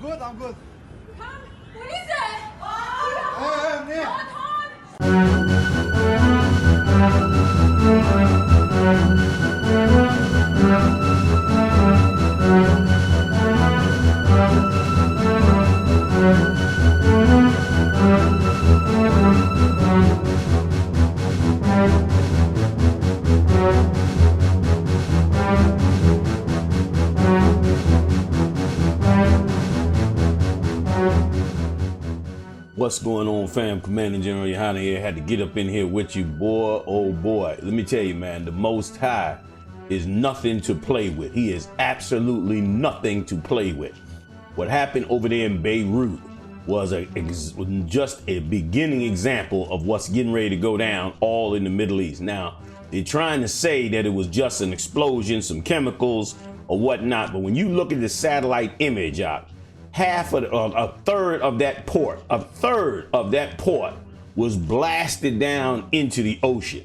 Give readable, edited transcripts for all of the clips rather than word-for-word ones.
good, I'm good. Tom, what is it? Yeah. What's going on, fam? Commanding General Yohanna here. Had to get up in here with you, boy. Oh boy, let me tell you, man, the Most High is nothing to play with. He is absolutely nothing to play with. What happened over there in Beirut was just a beginning example of what's getting ready to go down all in the Middle East. Now, they're trying to say that it was just an explosion, some chemicals or whatnot, but when you look at the satellite image, a third of that port was blasted down into the ocean.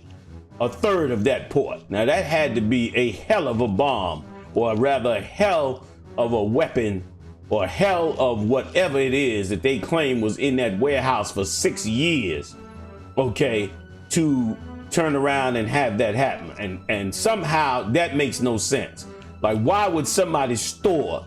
A third of that port. Now that had to be a hell of a bomb, or rather a hell of a weapon, or hell of whatever it is that they claim was in that warehouse for 6 years, okay, to turn around and have that happen. And somehow that makes no sense. Like, why would somebody store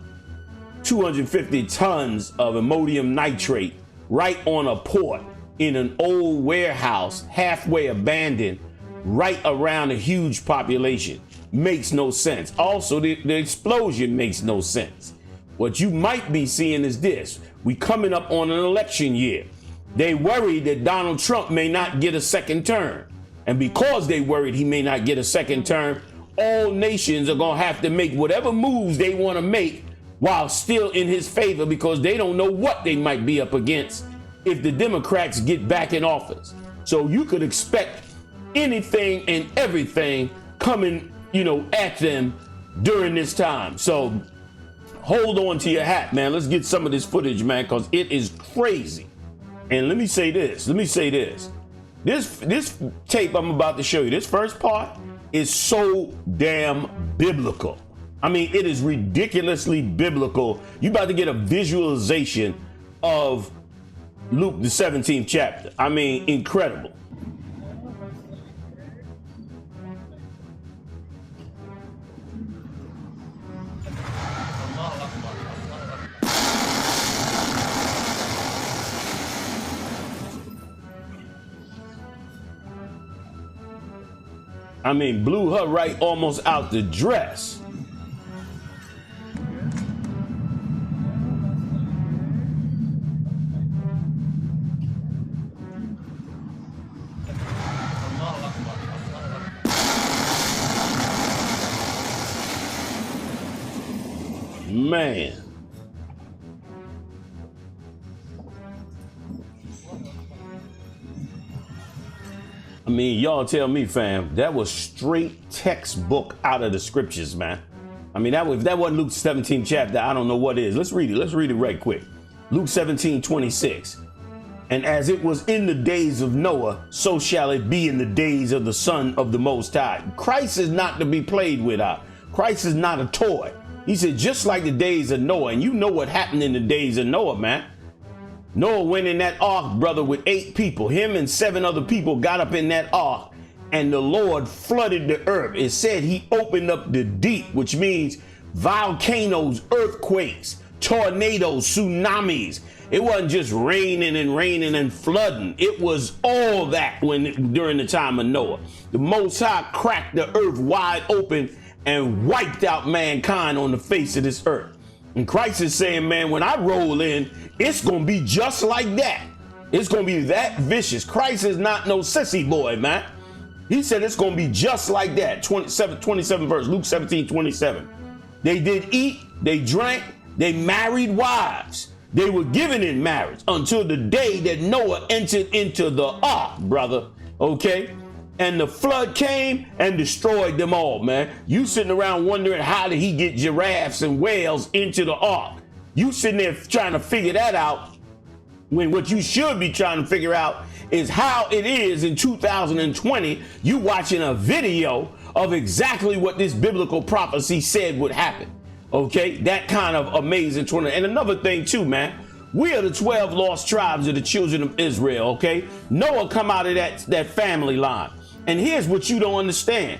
250 tons of ammonium nitrate right on a port in an old warehouse, halfway abandoned, right around a huge population? Makes no sense. Also, the explosion makes no sense. What you might be seeing is this. We coming up on an election year. They worried that Donald Trump may not get a second term. And because they worried he may not get a second term, all nations are gonna have to make whatever moves they wanna make while still in his favor, because they don't know what they might be up against if the Democrats get back in office. So you could expect anything and everything coming, at them during this time. So hold on to your hat, man. Let's get some of this footage, man, because it is crazy. And let me say this. This tape I'm about to show you, this first part is so damn biblical. I mean, it is ridiculously biblical. You about to get a visualization of Luke, the 17th chapter. I mean, incredible. I mean, blew her right almost out the dress. Man. I mean, y'all tell me, fam, that was straight textbook out of the scriptures, man. I mean, if that wasn't Luke 17 chapter, I don't know what is. Let's read it. Let's read it right quick. Luke 17:26. And as it was in the days of Noah, so shall it be in the days of the Son of the Most High. Christ is not to be played with. Christ is not a toy. He said, just like the days of Noah. And you know what happened in the days of Noah, man. Noah went in that ark, brother, with 8 people. Him and 7 other people got up in that ark, and the Lord flooded the earth. It said he opened up the deep, which means volcanoes, earthquakes, tornadoes, tsunamis. It wasn't just raining and flooding. It was all that during the time of Noah. The Most High cracked the earth wide open and wiped out mankind on the face of this earth. And Christ is saying, man, when I roll in, it's going to be just like that. It's going to be that vicious. Christ is not no sissy boy, man. He said it's going to be just like that. 27 verse, Luke 17:27. They did eat, they drank, they married wives. They were given in marriage until the day that Noah entered into the ark, brother. Okay? And the flood came and destroyed them all, man. You sitting around wondering, how did he get giraffes and whales into the ark? You sitting there trying to figure that out, when what you should be trying to figure out is how it is in 2020, you watching a video of exactly what this biblical prophecy said would happen. Okay, that kind of amazing 20. And another thing too, man, we are the 12 lost tribes of the children of Israel. Okay, Noah come out of that family line. And here's what you don't understand: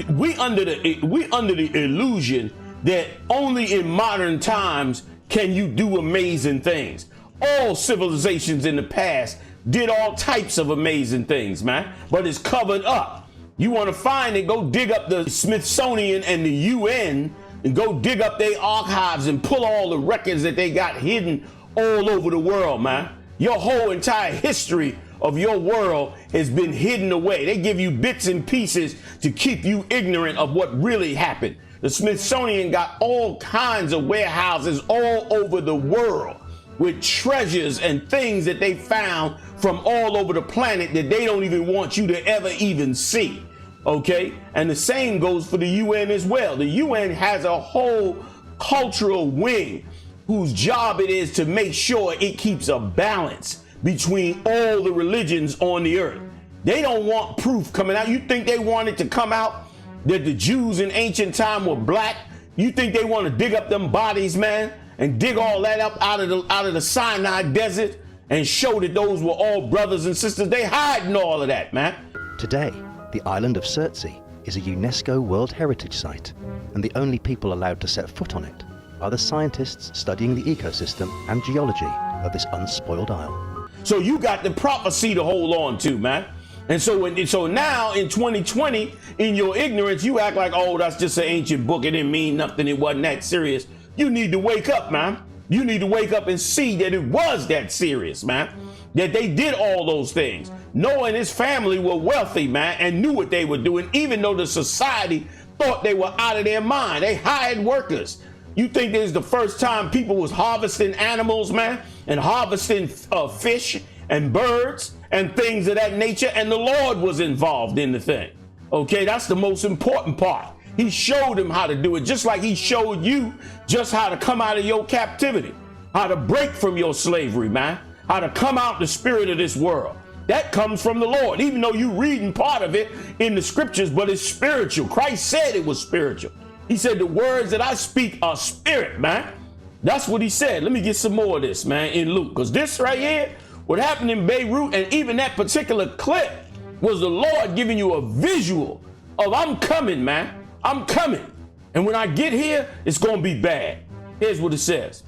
we under the illusion that only in modern times can you do amazing things. All civilizations in the past did all types of amazing things, man, but it's covered up. You want to find it, go dig up the Smithsonian and the UN and go dig up their archives and pull all the records that they got hidden all over the world, man. Your whole entire history of your world has been hidden away. They give you bits and pieces to keep you ignorant of what really happened. The Smithsonian got all kinds of warehouses all over the world with treasures and things that they found from all over the planet that they don't even want you to ever even see. Okay? And the same goes for the UN as well. The UN has a whole cultural wing whose job it is to make sure it keeps a balance between all the religions on the earth. They don't want proof coming out. You think they want it to come out that the Jews in ancient time were black? You think they want to dig up them bodies, man, and dig all that up out of the Sinai desert and show that those were all brothers and sisters? They hiding all of that, man. Today, the island of Surtsey is a UNESCO World Heritage Site, and the only people allowed to set foot on it are the scientists studying the ecosystem and geology of this unspoiled isle. So you got the prophecy to hold on to, man. And so now in 2020, in your ignorance, you act like, oh, that's just an ancient book. It didn't mean nothing. It wasn't that serious. You need to wake up, man. You need to wake up and see that it was that serious, man. That they did all those things. Noah and his family were wealthy, man, and knew what they were doing, even though the society thought they were out of their mind. They hired workers. You think this is the first time people was harvesting animals, man, and harvesting fish and birds and things of that nature, and the Lord was involved in the thing. Okay, that's the most important part. He showed them how to do it, just like he showed you just how to come out of your captivity, how to break from your slavery, man, how to come out the spirit of this world. That comes from the Lord, even though you reading part of it in the scriptures, but it's spiritual. Christ said it was spiritual. He said, the words that I speak are spirit, man. That's what he said. Let me get some more of this, man, in Luke, because this right here, what happened in Beirut, and even that particular clip, was the Lord giving you a visual of, I'm coming, man. I'm coming. And when I get here, it's going to be bad. Here's what it says.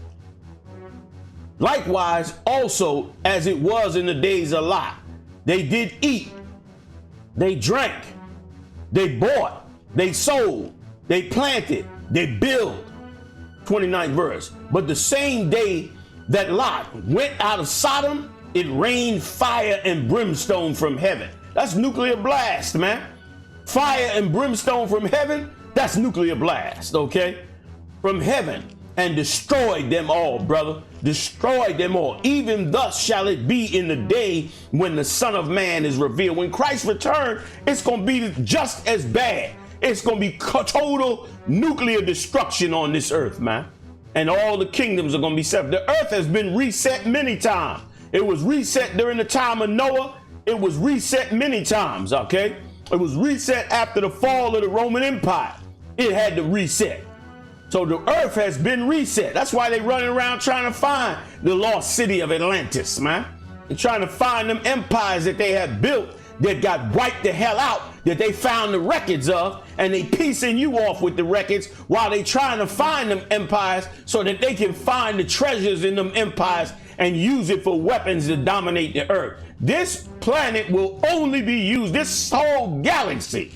Likewise, also, as it was in the days of Lot, they did eat, they drank, they bought, they sold, they planted, they built. 29th verse. But the same day that Lot went out of Sodom, it rained fire and brimstone from heaven. That's nuclear blast, man. Fire and brimstone from heaven, that's nuclear blast, okay? From heaven, and destroyed them all, brother. Destroyed them all. Even thus shall it be in the day when the Son of Man is revealed. When Christ returns, it's going to be just as bad. It's going to be total nuclear destruction on this earth, man. And all the kingdoms are going to be set. The earth has been reset many times. It was reset during the time of Noah. It was reset many times, okay? It was reset after the fall of the Roman Empire. It had to reset. So the earth has been reset. That's why they running around trying to find the lost city of Atlantis, man. They're trying to find them empires that they had built that got wiped the hell out, that they found the records of, and they piecing you off with the records while they trying to find them empires so that they can find the treasures in them empires and use it for weapons to dominate the earth. This planet will only be used, this whole galaxy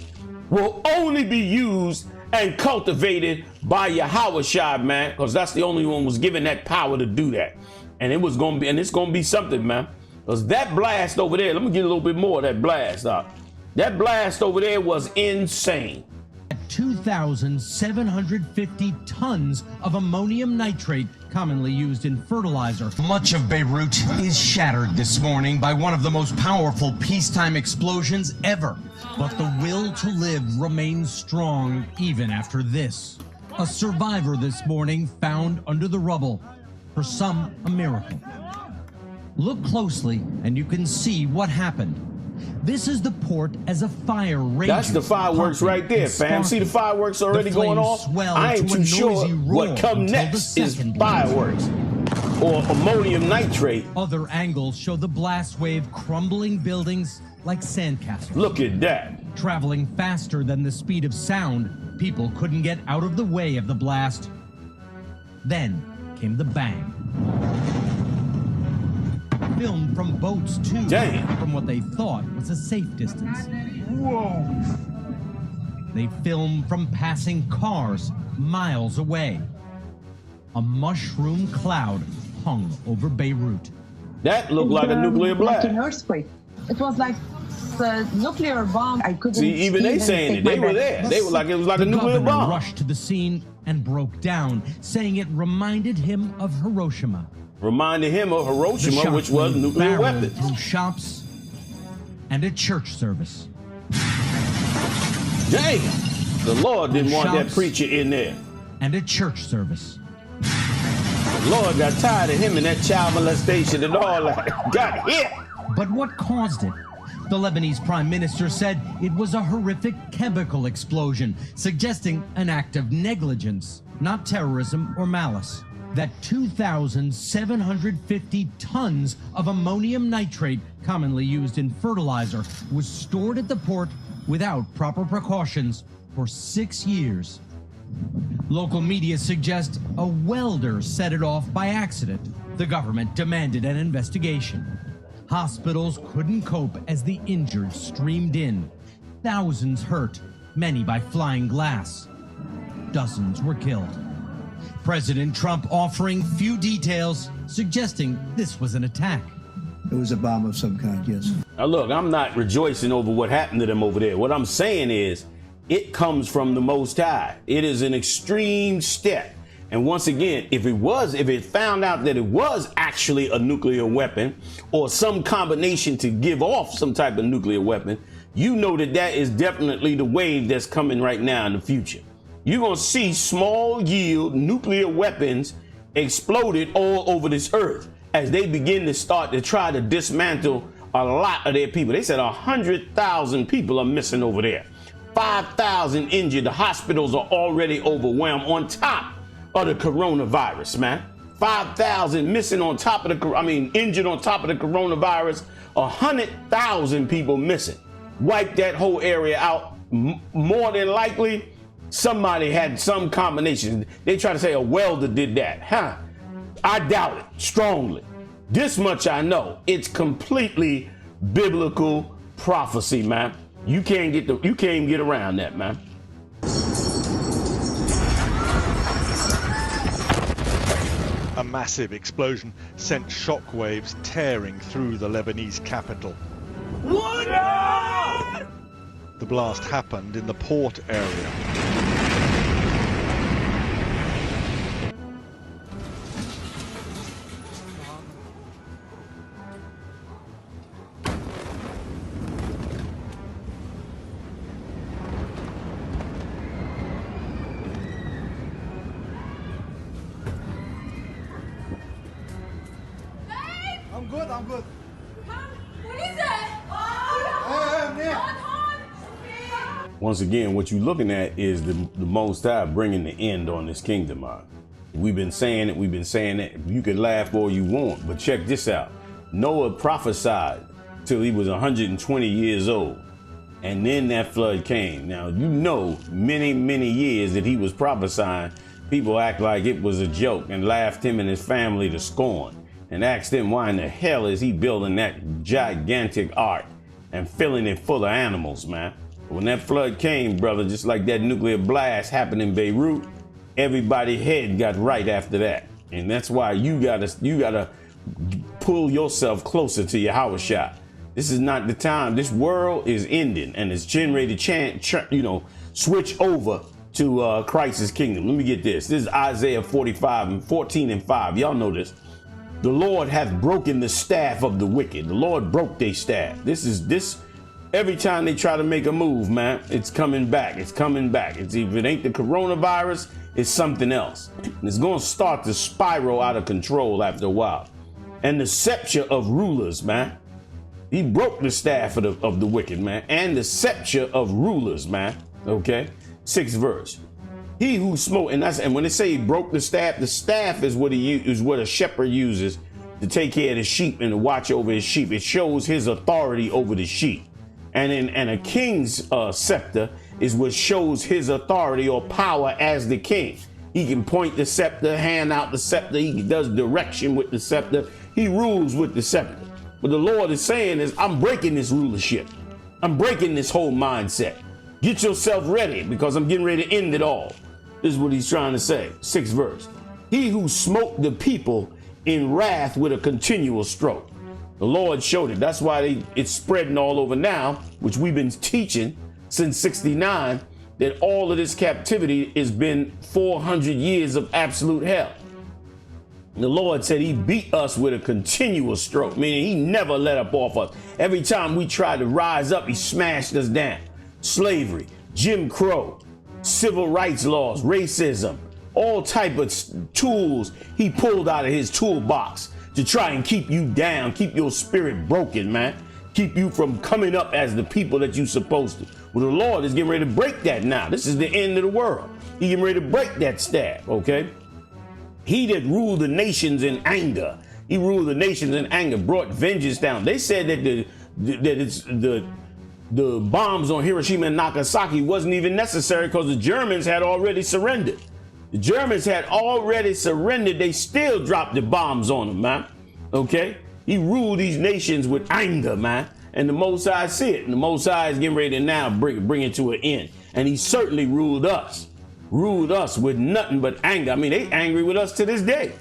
will only be used and cultivated by Yahawashi, man, because that's the only one was given that power to do that. And it was going to be, and it's going to be something, man. Because that blast over there, let me get a little bit more of that blast, Doc. That blast over there was insane. 2,750 tons of ammonium nitrate, commonly used in fertilizer. Much of Beirut is shattered this morning by one of the most powerful peacetime explosions ever. But the will to live remains strong even after this. A survivor this morning found under the rubble. For some, a miracle. Look closely and you can see what happened. This is the port as a fire rages. That's the fireworks pumping right there, and fam. See the sparking. fireworks already The going flames off? swell I ain't to a too sure noisy what roar come until next the is second fireworks or ammonium nitrate. Other angles show the blast wave crumbling buildings like sandcastles. Look at that. Traveling faster than the speed of sound, people couldn't get out of the way of the blast. Then came the bang. Filmed from boats too, Damn. from what they thought was a safe distance. Whoa. They filmed from passing cars miles away. A mushroom cloud hung over Beirut. That looked like a nuclear blast. Like an earthquake. It was like the nuclear bomb. I couldn't See, even they saying it. They were there. They were like, it was like a The nuclear governor bomb. rushed to the scene and broke down, saying it reminded him of Hiroshima. Reminded him of The Hiroshima, shots which was nuclear barreled weapons. through shops and a church service. Damn. The Lord didn't want that Shops. preacher in there. And a church service. The Lord got tired of him and that child molestation and all that. Got hit. But what caused it? The Lebanese prime minister said it was a horrific chemical explosion, suggesting an act of negligence, not terrorism or malice. That 2,750 tons of ammonium nitrate, commonly used in fertilizer, was stored at the port without proper precautions for 6 years. Local media suggest a welder set it off by accident. The government demanded an investigation. Hospitals couldn't cope as the injured streamed in. Thousands hurt, many by flying glass. Dozens were killed. President Trump offering few details, suggesting this was an attack. It was a bomb of some kind, yes. Now look, I'm not rejoicing over what happened to them over there. What I'm saying is, it comes from the Most High. It is an extreme step. And once again, if it found out that it was actually a nuclear weapon or some combination to give off some type of nuclear weapon, you know that that is definitely the wave that's coming right now in the future. You're going to see small yield nuclear weapons exploded all over this earth as they begin to start to try to dismantle a lot of their people. They said 100,000 people are missing over there. 5,000 injured. The hospitals are already overwhelmed on top of the coronavirus, man. 5,000 missing on top of injured on top of the coronavirus. 100,000 people missing. Wipe that whole area out. More than likely, somebody had some combination. They try to say a welder did that. I doubt it strongly. This much I know. It's completely biblical prophecy, man. You can't even get around that, man. A massive explosion sent shockwaves tearing through the Lebanese capital. What? The blast happened in the port area. I'm good, I'm good. What is it? Once again, what you're looking at is the Most High bringing the end on this kingdom. We've been saying it. You can laugh all you want, but check this out. Noah prophesied till he was 120 years old. And then that flood came. Now, you know, many, many years that he was prophesying, people act like it was a joke and laughed him and his family to scorn and asked him why in the hell is he building that gigantic ark and filling it full of animals, man. When that flood came, brother, just like that nuclear blast happened in Beirut, everybody's head got right after that. And that's why you gotta pull yourself closer to your house shot. This is not the time. This world is ending and it's getting ready to switch over to Christ's kingdom. Let me get this. This is Isaiah 45 and 14 and 5. Y'all know this. The Lord hath broken the staff of the wicked. The Lord broke their staff. This every time they try to make a move, man, it's coming back. It's coming back. If it ain't the coronavirus, it's something else. And it's going to start to spiral out of control after a while. And the scepter of rulers, man. He broke the staff of the wicked, man, and the scepter of rulers, man. Okay, 6th verse. He who smote, and when they say he broke the staff is what a shepherd uses to take care of the sheep and to watch over his sheep. It shows his authority over the sheep. And a king's scepter is what shows his authority or power as the king. He can point the scepter, hand out the scepter. He does direction with the scepter. He rules with the scepter. What the Lord is saying is, I'm breaking this rulership. I'm breaking this whole mindset. Get yourself ready, because I'm getting ready to end it all. This is what he's trying to say. 6th verse. He who smote the people in wrath with a continual stroke. The Lord showed it. That's why it's spreading all over now, which we've been teaching since 69, that all of this captivity has been 400 years of absolute hell. The Lord said he beat us with a continual stroke, meaning he never let up off us. Every time we tried to rise up, he smashed us down. Slavery, Jim Crow, civil rights laws, racism, all type of tools he pulled out of his toolbox to try and keep you down, keep your spirit broken, man. Keep you from coming up as the people that you're supposed to. Well, the Lord is getting ready to break that now. This is the end of the world. He's getting ready to break that staff, okay? He that ruled the nations in anger. He ruled the nations in anger, brought vengeance down. They said that the bombs on Hiroshima and Nagasaki wasn't even necessary because the Germans had already surrendered. The Germans had already surrendered. They still dropped the bombs on them, man. Okay? He ruled these nations with anger, man. And the Most High see it. And the Most High is getting ready to now bring it to an end. And he certainly ruled us with nothing but anger. I mean, they angry with us to this day.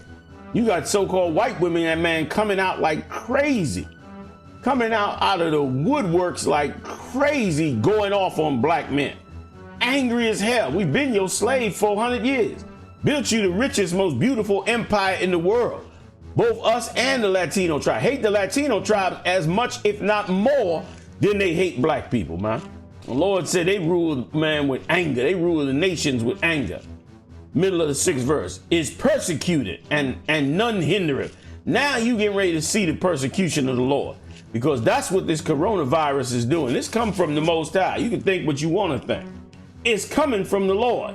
You got so-called white women, that man, coming out like crazy. Coming out of the woodworks like crazy, going off on black men. Angry as hell. We've been your slave 400 years. Built you the richest, most beautiful empire in the world. Both us and the Latino tribe. Hate the Latino tribe as much, if not more, than they hate black people, man. The Lord said they ruled, man, with anger. They ruled the nations with anger. Middle of the 6th verse. Is persecuted and none hindereth. Now you getting ready to see the persecution of the Lord. Because that's what this coronavirus is doing. This come from the Most High. You can think what you want to think. It's coming from the Lord.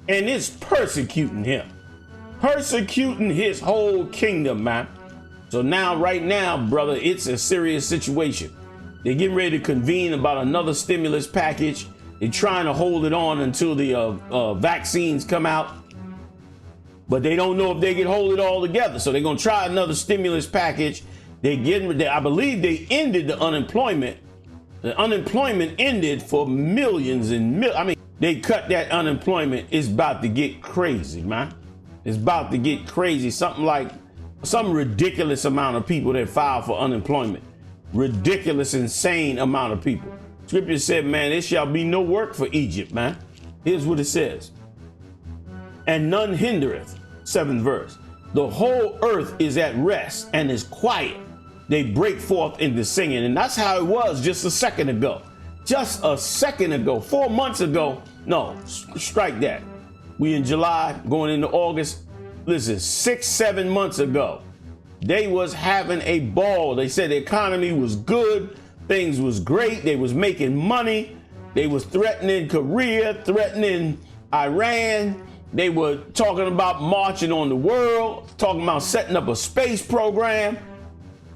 And it's persecuting him. Persecuting his whole kingdom, man. So now, right now, brother, it's a serious situation. They're getting ready to convene about another stimulus package. They're trying to hold it on until the vaccines come out. But they don't know if they can hold it all together. So they're going to try another stimulus package. I believe they ended the unemployment. The unemployment ended for millions and millions. I mean, they cut that unemployment. It's about to get crazy, man. It's about to get crazy. Some ridiculous amount of people that filed for unemployment. Ridiculous, insane amount of people. Scripture said, man, there shall be no work for Egypt, man. Here's what it says. And none hindereth. 7th verse. The whole earth is at rest and is quiet. They break forth into singing. And that's how it was just a second ago. Just a second ago, 4 months ago. No, strike that. We in July, going into August. Listen, 6-7 months ago, they was having a ball. They said the economy was good. Things was great. They was making money. They was threatening Korea, threatening Iran. They were talking about marching on the world, talking about setting up a space program.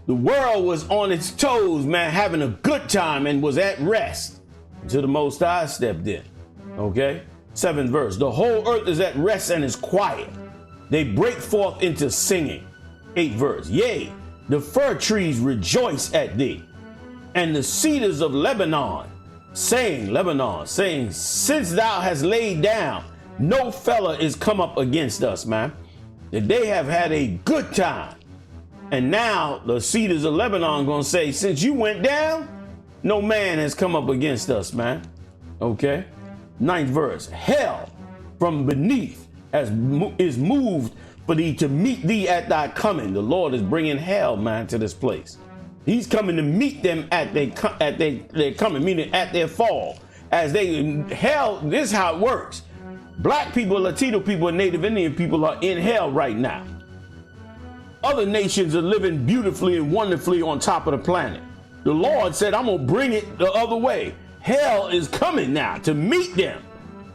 The world was on its toes, man, having a good time and was at rest until the Most High stepped in. Okay? 7th verse. The whole earth is at rest and is quiet. They break forth into singing. 8th verse. Yea, the fir trees rejoice at thee, and the cedars of Lebanon, saying, since thou hast laid down, no fella is come up against us, man. That they have had a good time. And now the cedars of Lebanon gonna say, since you went down, no man has come up against us, man. Okay? 9th verse. Hell from beneath is moved for thee to meet thee at thy coming. The Lord is bringing hell, man, to this place. He's coming to meet them at their coming, meaning at their fall. Hell, this is how it works. Black people, Latino people, and Native Indian people are in hell right now. Other nations are living beautifully and wonderfully on top of the planet. The Lord said, I'm going to bring it the other way. Hell is coming now to meet them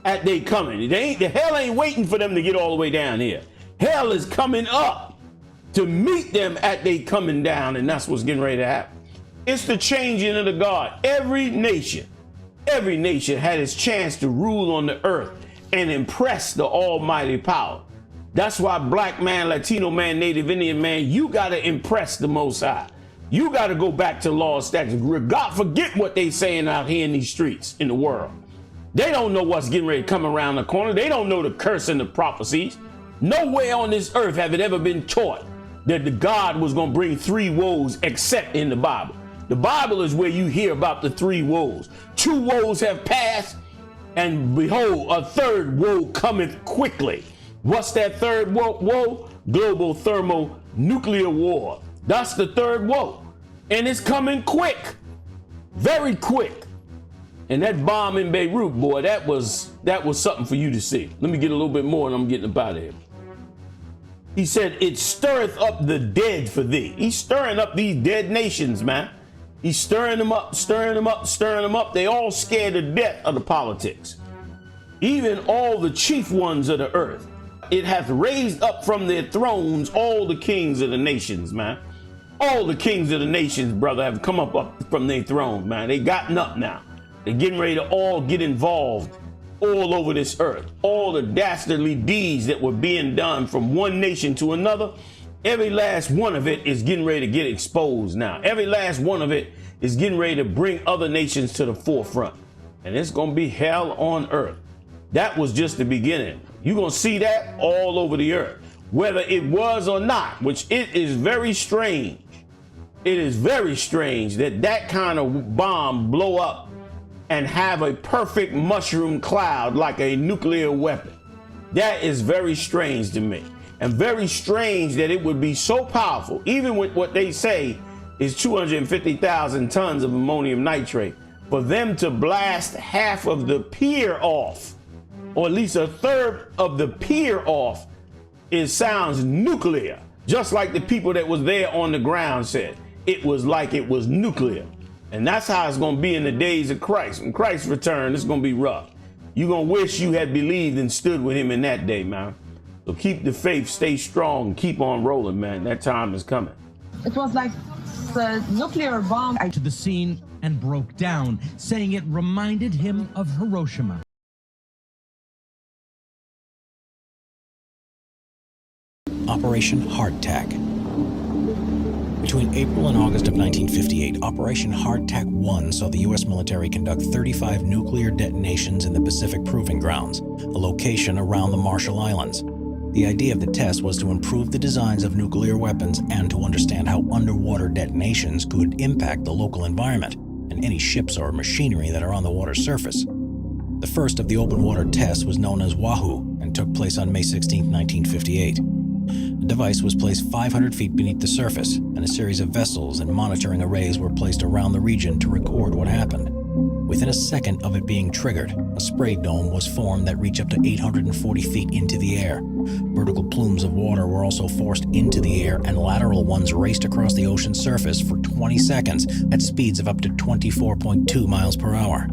at they coming. The hell ain't waiting for them to get all the way down here. Hell is coming up to meet them at they coming down, and that's what's getting ready to happen. It's the changing of the guard. Every nation had its chance to rule on the earth and impress the almighty power. That's why black man, Latino man, Native Indian man, you got to impress the Most High. You got to go back to law and statutes. God, forget what they saying out here in these streets in the world. They don't know what's getting ready to come around the corner. They don't know the curse and the prophecies. Nowhere on this earth have it ever been taught that the God was going to bring 3 woes except in the Bible. The Bible is where you hear about the 3 woes. 2 woes have passed, and behold, a 3rd woe cometh quickly. What's that 3rd woe? Global thermonuclear war. That's the 3rd woe. And it's coming quick. Very quick. And that bomb in Beirut, boy, that was something for you to see. Let me get a little bit more and I'm getting up out of here. He said, it stirreth up the dead for thee. He's stirring up these dead nations, man. He's stirring them up, stirring them up, stirring them up. They all scared to death of the politics. Even all the chief ones of the earth. It hath raised up from their thrones all the kings of the nations, man. All the kings of the nations, brother, have come up from their throne, man. They gotten up now. They're getting ready to all get involved all over this earth. All the dastardly deeds that were being done from one nation to another, every last one of it is getting ready to get exposed now. Every last one of it is getting ready to bring other nations to the forefront. And it's going to be hell on earth. That was just the beginning. You're going to see that all over the earth, whether it was or not, which it is very strange. It is very strange that that kind of bomb blow up and have a perfect mushroom cloud like a nuclear weapon. That is very strange to me. And very strange that it would be so powerful, even with what they say is 250,000 tons of ammonium nitrate, for them to blast half of the pier off, or at least a 1/3 of the pier off. It sounds nuclear, just like the people that was there on the ground said. It was like it was nuclear. And that's how it's going to be in the days of Christ. When Christ returns, it's going to be rough. You're going to wish you had believed and stood with him in that day, man. So keep the faith, stay strong, keep on rolling, man. That time is coming. It was like the nuclear bomb. To the scene and broke down, saying it reminded him of Hiroshima. Operation Hardtack. Between April and August of 1958, Operation Hardtack 1 saw the U.S. military conduct 35 nuclear detonations in the Pacific Proving Grounds, a location around the Marshall Islands. The idea of the test was to improve the designs of nuclear weapons and to understand how underwater detonations could impact the local environment and any ships or machinery that are on the water's surface. The first of the open water tests was known as WAHU and took place on May 16, 1958. The device was placed 500 feet beneath the surface, and a series of vessels and monitoring arrays were placed around the region to record what happened. Within a second of it being triggered, a spray dome was formed that reached up to 840 feet into the air. Vertical plumes of water were also forced into the air, and lateral ones raced across the ocean's surface for 20 seconds at speeds of up to 24.2 miles per hour.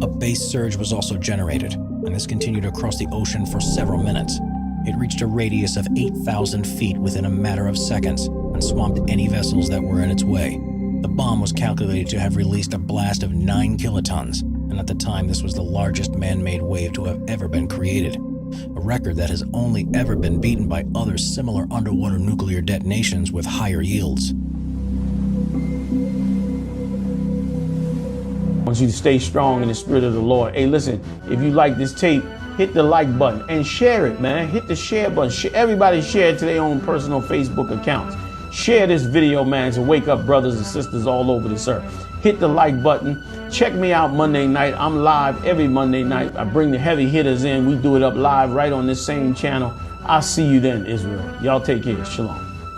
A base surge was also generated, and this continued across the ocean for several minutes. It reached a radius of 8,000 feet within a matter of seconds and swamped any vessels that were in its way. The bomb was calculated to have released a blast of 9 kilotons, and at the time this was the largest man-made wave to have ever been created, a record that has only ever been beaten by other similar underwater nuclear detonations with higher yields. I want you to stay strong in the spirit of the Lord. Hey, listen, if you like this tape, hit the like button and share it, man. Hit the share button. Everybody share it to their own personal Facebook accounts. Share this video, man, to wake up brothers and sisters all over this earth. Hit the like button. Check me out Monday night. I'm live every Monday night. I bring the heavy hitters in. We do it up live right on this same channel. I'll see you then, Israel. Y'all take care. Shalom.